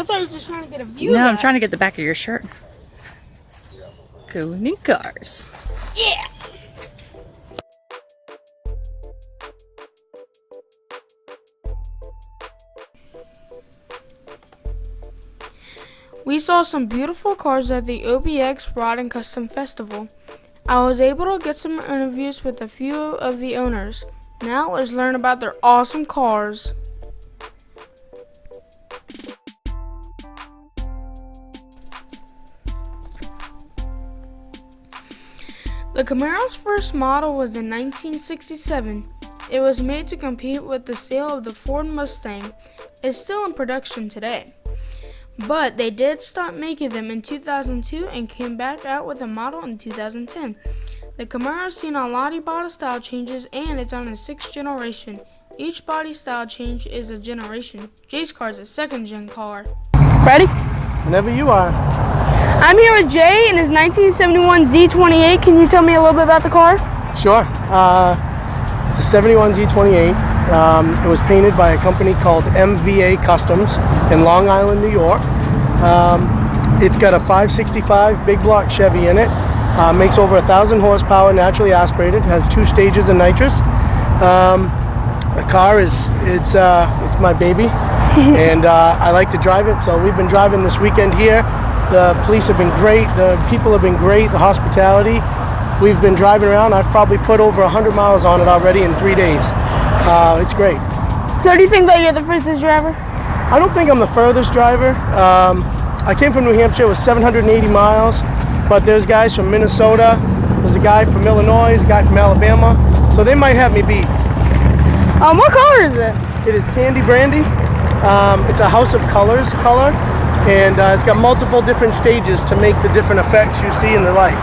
I thought you were just trying to get a view. No, I'm trying to get the back of your shirt. Koen-N-Kars. Yeah. We saw some beautiful cars at the OBX Rod and Custom Festival. I was able to get some interviews with a few of the owners. Now let's learn about their awesome cars. The Camaro's first model was in 1967. It was made to compete with the sale of the Ford Mustang. It's still in production today. But they did stop making them in 2002 and came back out with a model in 2010. The Camaro's seen a lot of body style changes and it's on its 6th generation. Each body style change is a generation. Jay's car is a 2nd gen car. Ready? Whenever you are. I'm here with Jay in his 1971 Z28. Can you tell me a little bit about the car? Sure. It's a 71 Z28. It was painted by a company called MVA Customs in Long Island, New York. It's got a 565 big block Chevy in it. Makes over 1,000 horsepower, naturally aspirated. Has 2 stages of nitrous. The car it's my baby, and I like to drive it. So we've been driving this weekend here. The police have been great. The people have been great. The hospitality. We've been driving around. I've probably put over 100 miles on it already in 3 days. It's great. So do you think that you're the furthest driver? I don't think I'm the furthest driver. I came from New Hampshire with 780 miles, but there's guys from Minnesota, there's a guy from Illinois, there's a guy from Alabama, so they might have me beat. What color is it? It is Candy Brandy. It's a House of Colors color, and it's got multiple different stages to make the different effects you see in the light.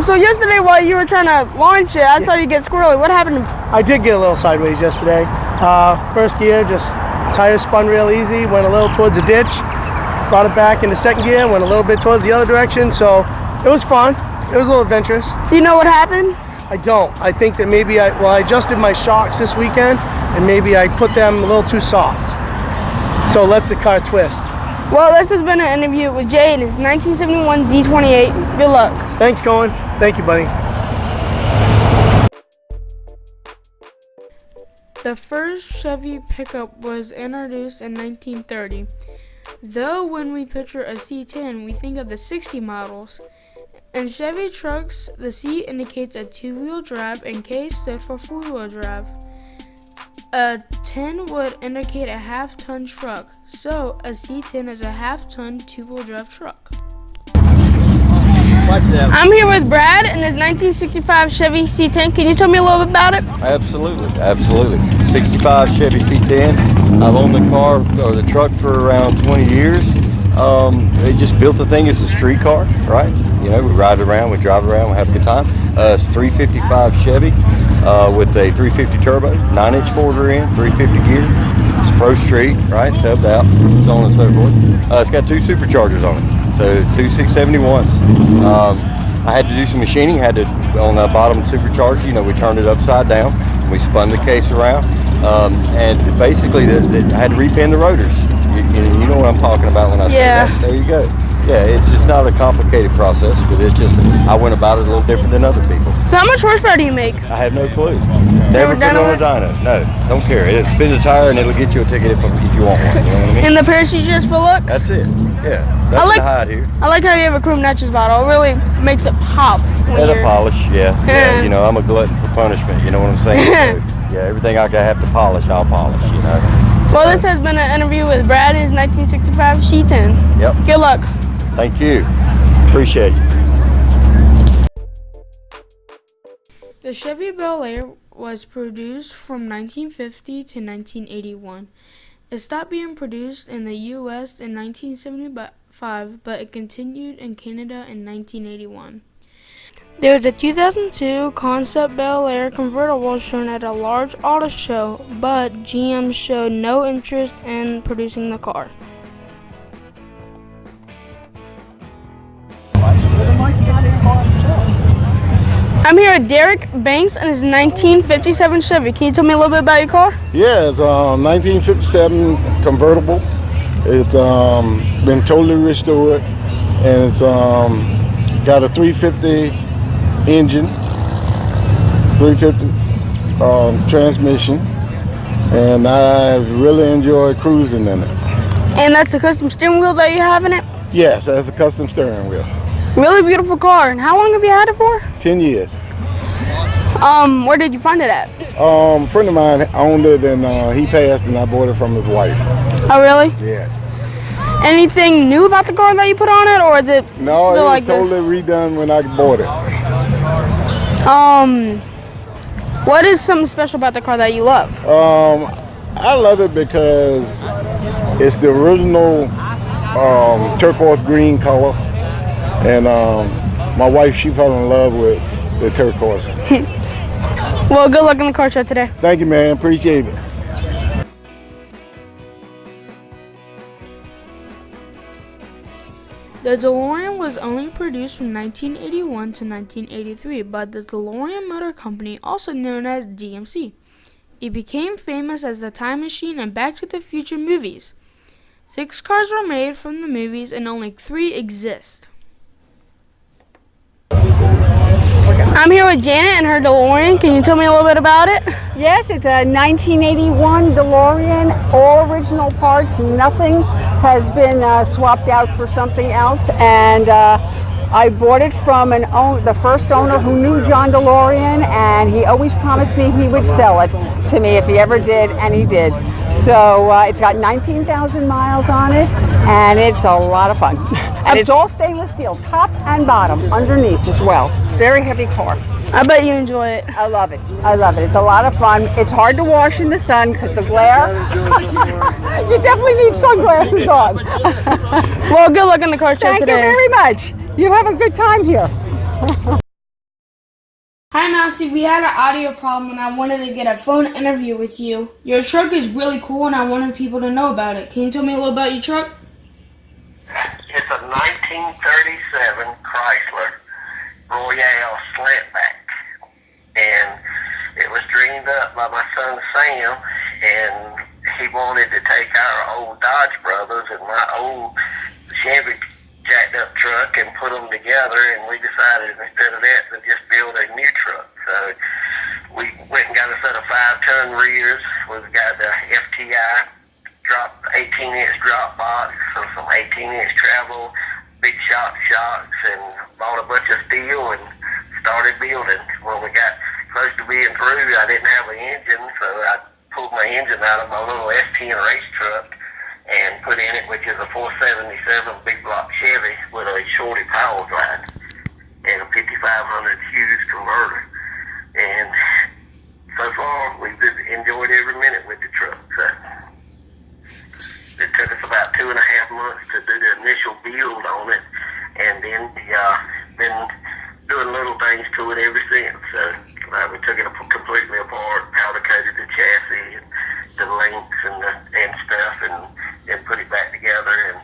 So yesterday while you were trying to launch it, I saw you get squirrely. What happened? I did get a little sideways yesterday. First gear, just tires spun real easy, went a little towards the ditch, brought it back into 2nd gear, went a little bit towards the other direction, so it was fun. It was a little adventurous. Do you know what happened? I don't. I think that maybe I adjusted my shocks this weekend, and maybe I put them a little too soft. So it lets the car twist. Well, this has been an interview with Jay and his 1971 Z28. Good luck. Thanks, Cohen. Thank you, buddy. The first Chevy pickup was introduced in 1930. Though when we picture a C10, we think of the 60 models. In Chevy trucks, the C indicates a 2-wheel drive and K stood for 4-wheel drive. A 10 would indicate a half-ton truck, so a C10 is a half-ton 2-wheel drive truck. I'm here with Brad in his 1965 Chevy C10. Can you tell me a little bit about it? Absolutely. 65 Chevy C10. I've owned the car or the truck for around 20 years. They just built the thing as a street car, right? You know, we ride around, we drive around, we have a good time. It's 355 Chevy with a 350 turbo, 9-inch 4-door end, 350 gear. It's Pro Street, right? Tubbed out, so on and so forth. It's got 2 superchargers on it, so 2 671s. I had to do some machining, on the bottom supercharger, you know, we turned it upside down, we spun the case around, and basically I had to repin the rotors. You know what I'm talking about when I say that. There you go. Yeah, it's just not a complicated process, but it's just, I went about it a little different than other people. So how much horsepower do you make? I have no clue. Never put it on a dyno. No, don't care. It spins a tire and it'll get you a ticket if you want one. You know what I mean? And the parachute just for looks? That's it. Yeah, that's the hide here. I like how you have a chrome notches bottle. It really makes it pop. Yeah, the polish, yeah. You know, I'm a glutton for punishment, you know what I'm saying? So, yeah, everything I have to polish, I'll polish, you know. Well, this has been an interview with Brad, his 1965 C10. Yep. Good luck. Thank you. Appreciate it. The Chevy Bel Air was produced from 1950 to 1981. It stopped being produced in the U.S. in 1975, but it continued in Canada in 1981. There was a 2002 concept Bel Air convertible shown at a large auto show, but GM showed no interest in producing the car. I'm here with Derek Banks and his 1957 Chevy. Can you tell me a little bit about your car? Yeah, it's a 1957 convertible. It's been totally restored, and it's got a 350 engine, 350 transmission, and I really enjoy cruising in it. And that's a custom steering wheel that you have in it? Yes, that's a custom steering wheel. Really beautiful car. And how long have you had it for? 10 years. Where did you find it at? A friend of mine owned it, and he passed, and I bought it from his wife. Oh, really? Yeah. Anything new about the car that you put on it, or is it No, still it was like totally redone when I bought it. what is something special about the car that you love? I love it because it's the original turquoise green color, and my wife, she fell in love with the turquoise. Well, good luck in the car show today. Thank you, man. Appreciate it. The DeLorean was only produced from 1981 to 1983 by the DeLorean Motor Company, also known as DMC. It became famous as the Time Machine and Back to the Future movies. 6 cars were made from the movies and only 3 exist. I'm here with Janet and her DeLorean. Can you tell me a little bit about it? Yes, it's a 1981 DeLorean, all original parts. Nothing has been swapped out for something else. And I bought it from the first owner who knew John DeLorean, and he always promised me he would sell it to me if he ever did, and he did. So it's got 19,000 miles on it, and it's a lot of fun. And it's all stainless steel, top and bottom, underneath as well. Very heavy car. I bet you enjoy it. I love it. I love it. It's a lot of fun. It's hard to wash in the sun because the glare. You definitely need sunglasses on. Well, good luck in the car show Thank today. you very much. You have a good time here. Hi, Mousy. We had an audio problem and I wanted to get a phone interview with you. Your truck is really cool and I wanted people to know about it. Can you tell me a little about your truck? It's a 1937 Chrysler Royale Slantback, and it was dreamed up by my son Sam, and he wanted to take our old Dodge Brothers and my old Chevy jacked up truck and put them together, and we decided instead of that to just build a new truck. So we went and got a set of 5-ton rears. We've got the FTI drop 18-inch drop box, so some 18-inch travel, big shocks, and bought a bunch of steel and started building. When we got close to being through, I didn't have an engine, so I pulled my engine out of my little S10 race truck and put in it, which is a 477 big block Chevy with a shorty power drive and a 5500 Hughes converter. And so far, we've enjoyed every minute with the truck. So it took us about 2.5 months to do the initial build on it, and then been doing little things to it ever since. So we took it completely apart, powder coated the chassis and the links and stuff, and put it back together, and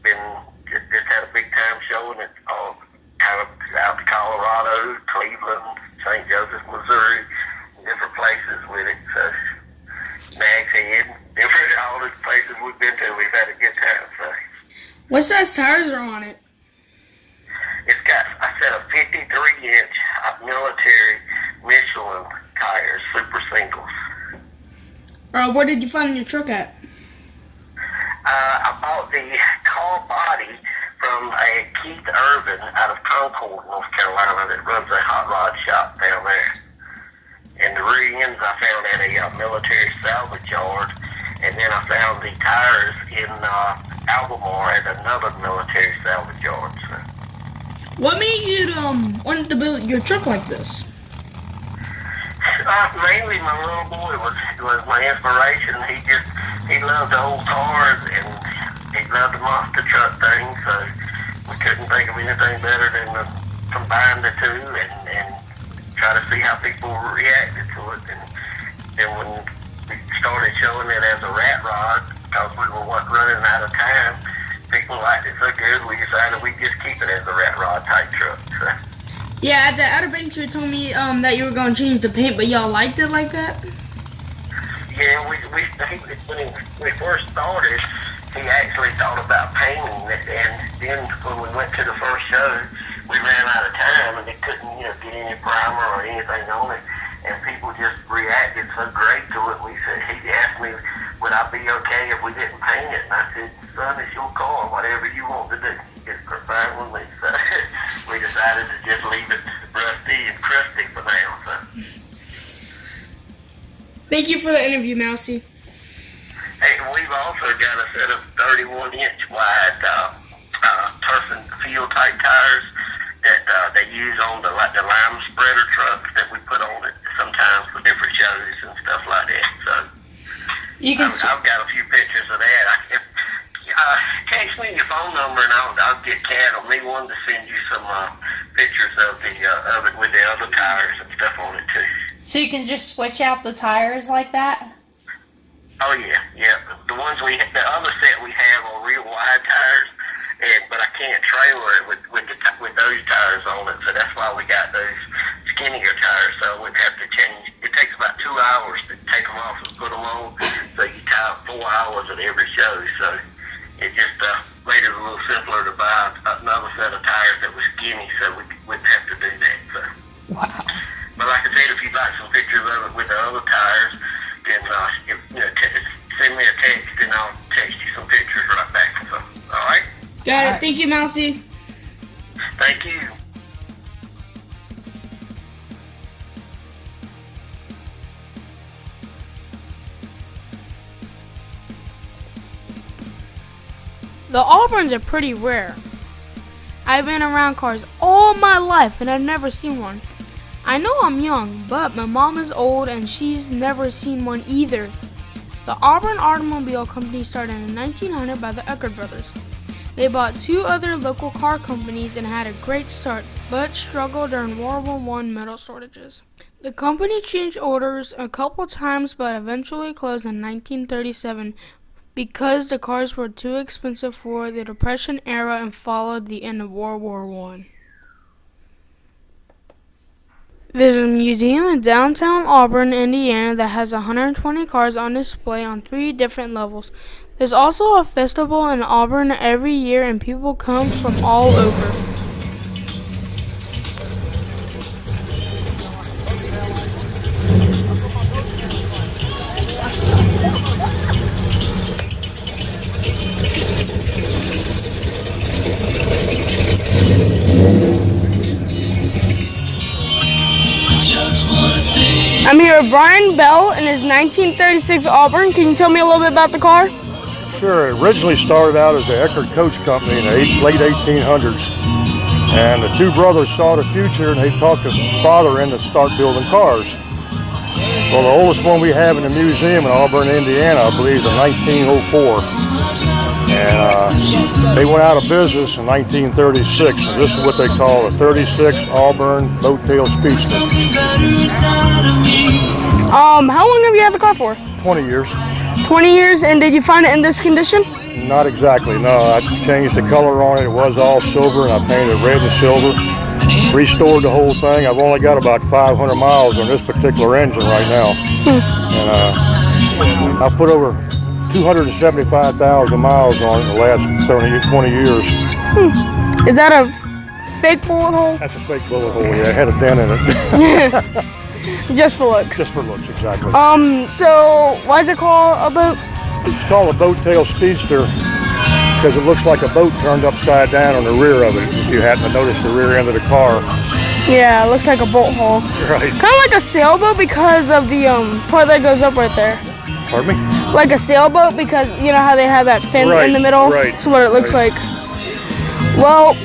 been just had a big time showing it all kind of out to Colorado, Cleveland, St. Joseph, Missouri, different places with it. So Nags Head, different all the places we've been to, we've had a good time. So What size tires are on it? it's got a set of 53-inch military Michelin tires, super singles. Where did you find your truck at? I bought the car body from a Keith Irvin out of Concord, North Carolina, that runs a hot rod shop down there. And the rear ends I found at a military salvage yard, and then I found the tires in Albemarle at another military salvage yard. So. What made you want to build your truck like this? Mainly my little boy was my inspiration. He loved old cars, and he loved the monster truck thing, so we couldn't think of anything better than to combine the two and try to see how people reacted to it. And then when we started showing it as a rat rod, because we were running out of time, people liked it so good, we decided we'd just keep it as a rat rod type truck. So. Yeah, at the Outer Banks you told me that you were going to change the paint, but y'all liked it like that? Yeah, when we first started, he actually thought about painting it, and then when we went to the first show, we ran out of time, and they couldn't, get any primer or anything on it, and people just reacted so great to it. He asked me, would I be okay if we didn't paint it, and I said, son, it's your car, whatever you want to do. It's fine with me. So we decided to just leave it rusty and crusty for now. So. Thank you for the interview, Mousy. Hey, we've also got a set of 31-inch wide turf and field type tires that they use on the lime spreader trucks that we put on it sometimes for different shows and stuff like that. So I've got a few pictures of that. Text me your phone number and I'll get Cat or me one to send you some pictures of it with the other tires and stuff on it too. So you can just switch out the tires like that? Oh yeah. The other set we have are real wide tires, but I can't trailer it with those tires on it, so that's why we got those skinnier tires. So we'd have to change. It takes about 2 hours to take them off and put them on, so you tie up 4 hours at every show. So it just made it a little simpler to buy another set of tires that was skinny, so we wouldn't have to do that. So. Wow. But like I said, if you'd like some pictures of it with the other tires, then send me a text and I'll text you some pictures right back. So, all right? Got it. Thank you, Mousy. Thank you. The Auburns are pretty rare. I've been around cars all my life and I've never seen one. I know I'm young, but my mom is old and she's never seen one either. The Auburn Automobile Company started in 1900 by the Eckerd brothers. They bought 2 other local car companies and had a great start, but struggled during World War I metal shortages. The company changed orders a couple times but eventually closed in 1937 because the cars were too expensive for the Depression era and followed the end of World War I. There's a museum in downtown Auburn, Indiana that has 120 cars on display on 3 different levels. There's also a festival in Auburn every year and people come from all over. I'm here with Brian Bell in his 1936 Auburn. Can you tell me a little bit about the car? Sure. It originally started out as the Eckerd Coach Company in the late 1800s. And the 2 brothers saw the future and they talked their father into start building cars. Well, the oldest one we have in the museum in Auburn, Indiana, I believe, is in 1904. And they went out of business in 1936. And this is what they call a 36 Auburn Boattail Speedster. How long have you had the car for? 20 years. 20 years, and did you find it in this condition? Not exactly, no. I changed the color on it. It was all silver, and I painted red and silver. Restored the whole thing. I've only got about 500 miles on this particular engine right now. And I've put over 275,000 miles on it in the last 20 years. Is that a fake bullet hole? That's a fake bullet hole, yeah. It had a dent in it. Just for looks. Just for looks, exactly. So why is it called a boat? It's called a Boattail Speedster because it looks like a boat turned upside down on the rear of it, if you happen to notice the rear end of the car. Yeah, it looks like a boat hull. Right. Kind of like a sailboat because of the part that goes up right there. Pardon me? Like a sailboat because you know how they have that fin in the middle? Right. That's what it looks like. Well,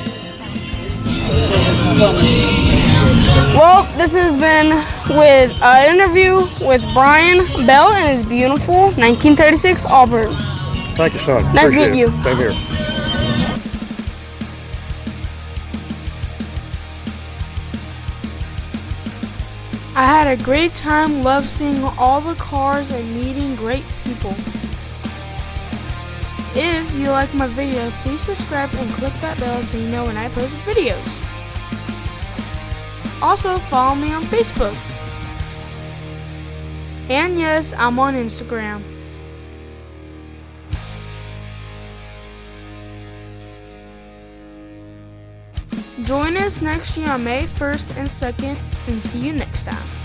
this has been with an interview with Brian Bell and his beautiful 1936 Auburn. Thank you, son. Nice Appreciate meeting you. it. Same here. I had a great time, loved seeing all the cars and meeting great people. If you like my video, please subscribe and click that bell so you know when I post videos. Also, follow me on Facebook. And yes, I'm on Instagram. Join us next year on May 1st and 2nd, and see you next time.